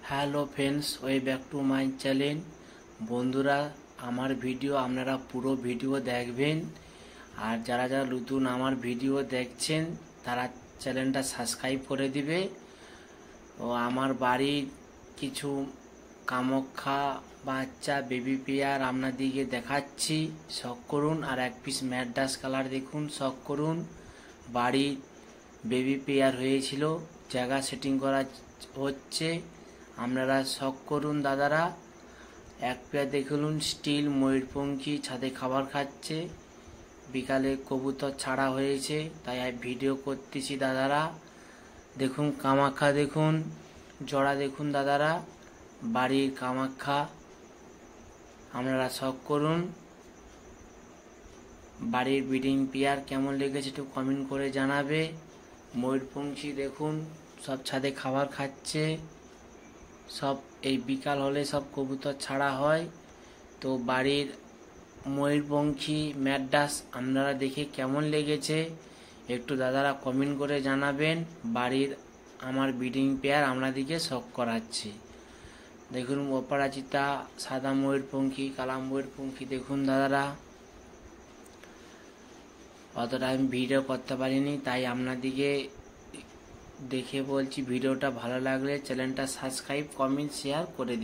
Hello friends, way back to my channel. বন্ধুরা, আমার video আপনারা পুরো ভিডিও দেখবেন। আর যারা যারা নতুন আমার ভিডিও দেখছেন তারা চ্যানেলটা সাবস্ক্রাইব করে দিবে। ও আমার বাড়ির কিছু কামাখ্যা বাচ্চা বেবি পেয়ার আপনাদিকে দেখাচ্ছি, শখ করুন। আর এক পিস ম্যাডাস কালার দেখুন, শখ করুন। বাড়ির বেবি পেয়ার হয়েছিল, জায়গা সেটিং করা হচ্ছে, আপনারা শখ করুন দাদারা। এক পেয়ার দেখুন স্টিল ময়ূরপঙ্খী ছাদে খাবার খাচ্ছে, বিকালে কবুতর ছাড়া হয়েছে তাই ভিডিও করতেছি দাদারা। দেখুন কামাখ্যা, দেখুন জোড়া, দেখুন দাদারা বাড়ির কামাখ্যা, আপনারা শখ করুন। বাড়ির ব্রিডিং পেয়ার কেমন লেগেছে একটু কমেন্ট করে জানাবে। ময়ূরপঙ্খী দেখুন সব ছাদে খাবার খাচ্ছে, সব এই বিকাল হলে সব কবুতর ছাড়া হয়। তো বাড়ির ময়ূরপঙ্খী ম্যাডাস আপনারা দেখে কেমন লেগেছে একটু দাদারা কমেন্ট করে জানাবেন। বাড়ির আমার ব্রিডিং পেয়ার আপনাদেরকে শখ করাচ্ছি। দেখুন অপরাজিতা সাদা ময়ূরপঙ্খী, কালা ময়ূরপঙ্খী দেখুন দাদারা। অতটা আমি ভিডিও করতে পারিনি তাই আপনাদিকে দেখে বলছি। ভিডিওটা ভালো লাগলে চ্যানেলটা সাবস্ক্রাইব, কমেন্ট, শেয়ার করে দিন।